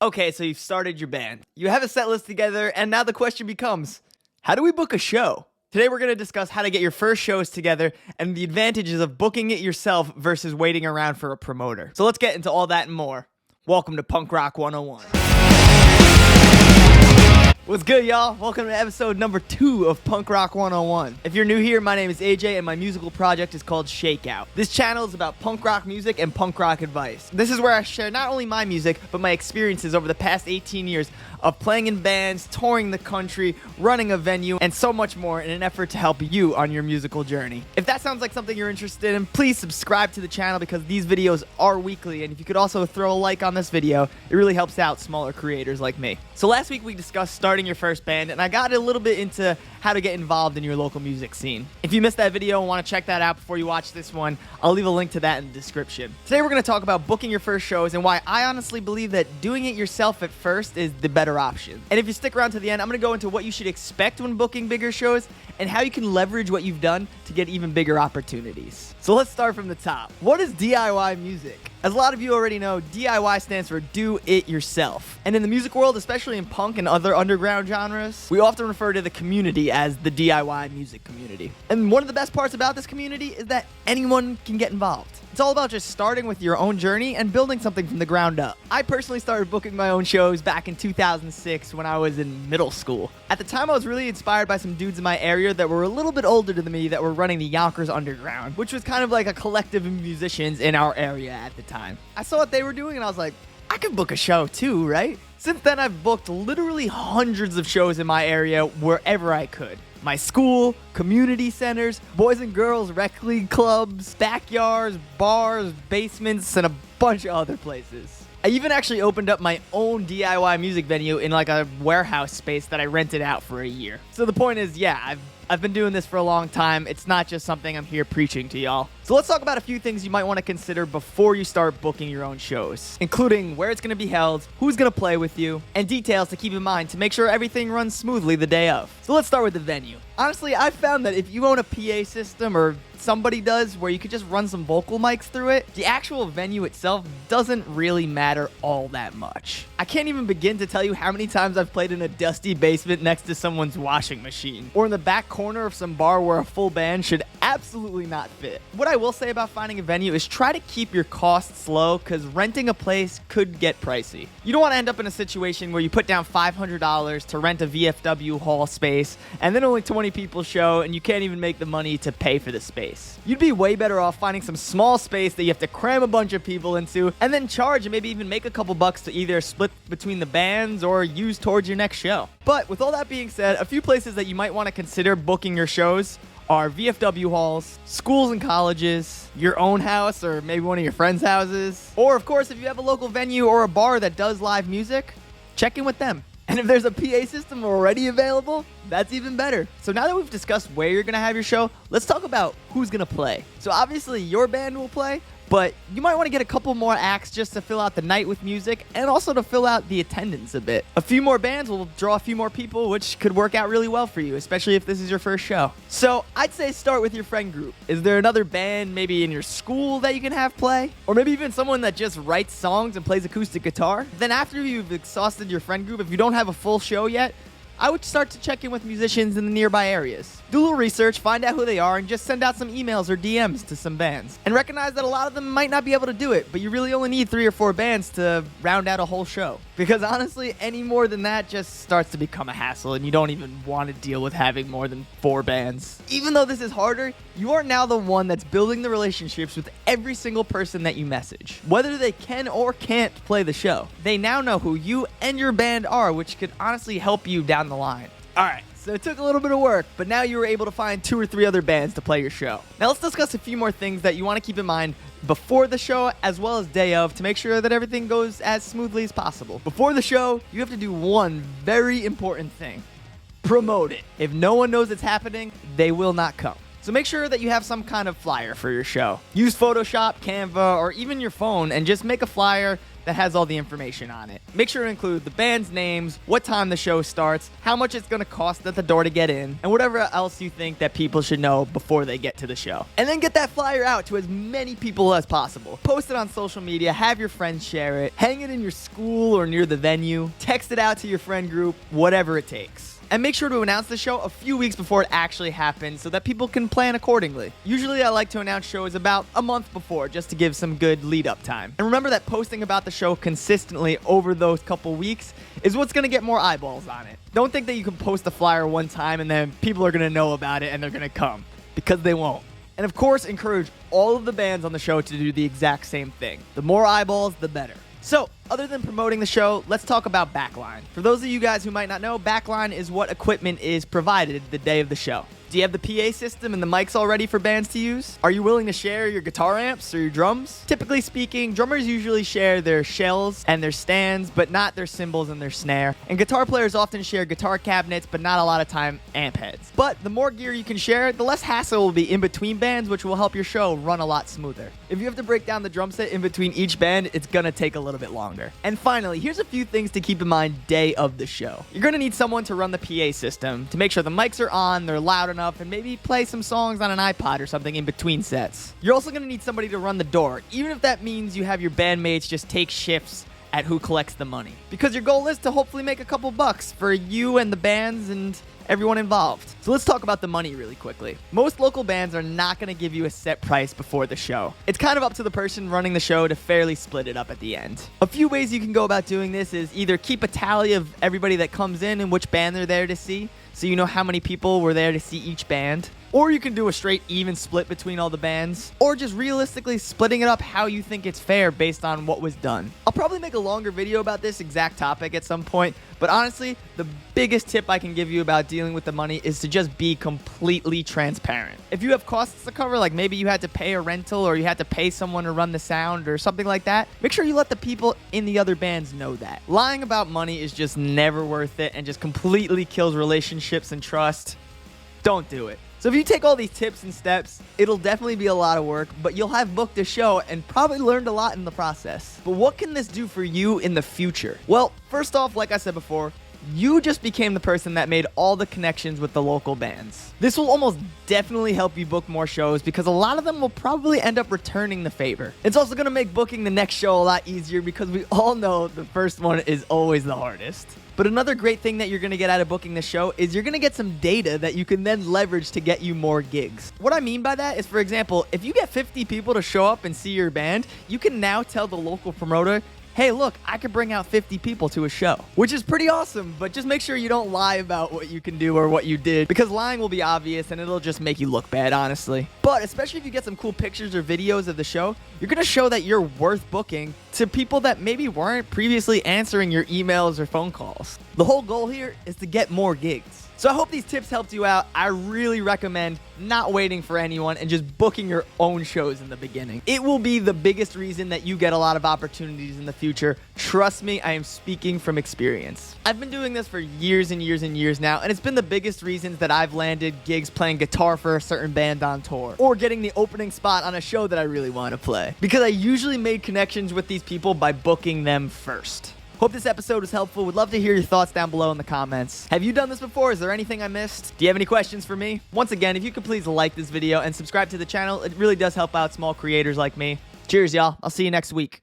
Okay, so you've started your band. You have a set list together, and now the question becomes, how do we book a show? Today we're going to discuss how to get your first shows together and the advantages of booking it yourself versus waiting around for a promoter. So let's get into all that and more. Welcome to Punk Rock 101. What's good, y'all? Welcome to episode number 2 of Punk Rock 101. If you're new here, my name is AJ, and my musical project is called Shakeout. This channel is about punk rock music and punk rock advice. This is where I share not only my music, but my experiences over the past 18 years of playing in bands, touring the country, running a venue, and so much more in an effort to help you on your musical journey. If that sounds like something you're interested in, please subscribe to the channel because these videos are weekly, and if you could also throw a like on this video, it really helps out smaller creators like me. So last week we discussed starting your first band, and I got a little bit into how to get involved in your local music scene. If you missed that video and want to check that out before you watch this one, I'll leave a link to that in the description. Today we're going to talk about booking your first shows and why I honestly believe that doing it yourself at first is the better option. And if you stick around to the end, I'm going to go into what you should expect when booking bigger shows and how you can leverage what you've done to get even bigger opportunities. So let's start from the top. What is DIY music? As a lot of you already know, DIY stands for do it yourself. And in the music world, especially in punk and other underground genres, we often refer to the community as the DIY music community. And one of the best parts about this community is that anyone can get involved. It's all about just starting with your own journey and building something from the ground up. I personally started booking my own shows back in 2006 when I was in middle school. At the time, I was really inspired by some dudes in my area that were a little bit older than me that were running the Yonkers Underground, which was kind of like a collective of musicians in our area at the time. I saw what they were doing and I was like, I could book a show too, right? Since then, I've booked literally hundreds of shows in my area wherever I could. My school, community centers, boys and girls rec league clubs, backyards, bars, basements, and a bunch of other places. I even actually opened up my own DIY music venue in like a warehouse space that I rented out for a year. So the point is, yeah, I've been doing this for a long time. It's not just something I'm here preaching to y'all. So let's talk about a few things you might want to consider before you start booking your own shows, including where it's going to be held, who's going to play with you, and details to keep in mind to make sure everything runs smoothly the day of. So let's start with the venue. Honestly, I've found that if you own a PA system or somebody does where you could just run some vocal mics through it, the actual venue itself doesn't really matter all that much. I can't even begin to tell you how many times I've played in a dusty basement next to someone's washing machine, or in the back corner of some bar where a full band should absolutely not fit. What I will say about finding a venue is try to keep your costs low because renting a place could get pricey. You don't want to end up in a situation where you put down $500 to rent a VFW hall space and then only 20 people show and you can't even make the money to pay for the space. You'd be way better off finding some small space that you have to cram a bunch of people into and then charge and maybe even make a couple bucks to either split between the bands or use towards your next show. But with all that being said, a few places that you might want to consider booking your shows are VFW halls, schools and colleges, your own house or maybe one of your friends' houses, or of course if you have a local venue or a bar that does live music, check in with them. And if there's a PA system already available, that's even better. So now that we've discussed where you're gonna have your show, let's talk about who's gonna play. So obviously your band will play, but you might want to get a couple more acts just to fill out the night with music and also to fill out the attendance a bit. A few more bands will draw a few more people, which could work out really well for you, especially if this is your first show. So I'd say start with your friend group. Is there another band maybe in your school that you can have play? Or maybe even someone that just writes songs and plays acoustic guitar? Then after you've exhausted your friend group, if you don't have a full show yet, I would start to check in with musicians in the nearby areas. Do a little research, find out who they are, and just send out some emails or DMs to some bands. And recognize that a lot of them might not be able to do it, but you really only need 3 or 4 bands to round out a whole show. Because honestly, any more than that just starts to become a hassle, and you don't even want to deal with having more than 4 bands. Even though this is harder, you are now the one that's building the relationships with every single person that you message. Whether they can or can't play the show, they now know who you and your band are, which could honestly help you down the line. Alright, so it took a little bit of work, but now you were able to find 2 or 3 other bands to play your show. Now let's discuss a few more things that you want to keep in mind before the show as well as day of to make sure that everything goes as smoothly as possible. Before the show, you have to do one very important thing. Promote it. If no one knows it's happening, they will not come. So make sure that you have some kind of flyer for your show. Use Photoshop, Canva, or even your phone and just make a flyer that has all the information on it. Make sure to include the band's names, what time the show starts, how much it's going to cost at the door to get in, and whatever else you think that people should know before they get to the show. And then get that flyer out to as many people as possible. Post it on social media, have your friends share it, hang it in your school or near the venue, text it out to your friend group, whatever it takes. And make sure to announce the show a few weeks before it actually happens so that people can plan accordingly. Usually I like to announce shows about a month before just to give some good lead up time. And remember that posting about the show consistently over those couple weeks is what's going to get more eyeballs on it. Don't think that you can post a flyer one time and then people are going to know about it and they're going to come, because they won't. And of course, encourage all of the bands on the show to do the exact same thing. The more eyeballs, the better. So, other than promoting the show, let's talk about backline. For those of you guys who might not know, backline is what equipment is provided the day of the show. Do you have the PA system and the mics all ready for bands to use? Are you willing to share your guitar amps or your drums? Typically speaking, drummers usually share their shells and their stands, but not their cymbals and their snare. And guitar players often share guitar cabinets, but not a lot of time amp heads. But the more gear you can share, the less hassle will be in between bands, which will help your show run a lot smoother. If you have to break down the drum set in between each band, it's gonna take a little bit longer. And finally, here's a few things to keep in mind day of the show. You're gonna need someone to run the PA system to make sure the mics are on, they're loud enough, and maybe play some songs on an iPod or something in between sets. You're also going to need somebody to run the door, even if that means you have your bandmates just take shifts at who collects the money. Because your goal is to hopefully make a couple bucks for you and the bands and everyone involved. So let's talk about the money really quickly. Most local bands are not going to give you a set price before the show. It's kind of up to the person running the show to fairly split it up at the end. A few ways you can go about doing this is either keep a tally of everybody that comes in and which band they're there to see, so you know how many people were there to see each band. Or you can do a straight even split between all the bands, or just realistically splitting it up how you think it's fair based on what was done. I'll probably make a longer video about this exact topic at some point, but honestly, the biggest tip I can give you about dealing with the money is to just be completely transparent. If you have costs to cover, like maybe you had to pay a rental or you had to pay someone to run the sound or something like that, make sure you let the people in the other bands know that. Lying about money is just never worth it and just completely kills relationships and trust. Don't do it. So if you take all these tips and steps, it'll definitely be a lot of work, but you'll have booked a show and probably learned a lot in the process. But what can this do for you in the future? Well, first off, like I said before, you just became the person that made all the connections with the local bands. This will almost definitely help you book more shows because a lot of them will probably end up returning the favor. It's also going to make booking the next show a lot easier because we all know the first one is always the hardest. But another great thing that you're going to get out of booking the show is you're going to get some data that you can then leverage to get you more gigs. What I mean by that is, for example, if you get 50 people to show up and see your band, you can now tell the local promoter, hey, look, I could bring out 50 people to a show, which is pretty awesome, but just make sure you don't lie about what you can do or what you did, because lying will be obvious and it'll just make you look bad, honestly. But especially if you get some cool pictures or videos of the show, you're going to show that you're worth booking to people that maybe weren't previously answering your emails or phone calls. The whole goal here is to get more gigs. So I hope these tips helped you out. I really recommend not waiting for anyone and just booking your own shows in the beginning. It will be the biggest reason that you get a lot of opportunities in the future. Trust me, I am speaking from experience. I've been doing this for years and years and years now, and it's been the biggest reasons that I've landed gigs playing guitar for a certain band on tour, or getting the opening spot on a show that I really want to play. Because I usually made connections with these people by booking them first. Hope this episode was helpful. Would love to hear your thoughts down below in the comments. Have you done this before? Is there anything I missed? Do you have any questions for me? Once again, if you could please like this video and subscribe to the channel, it really does help out small creators like me. Cheers, y'all. I'll see you next week.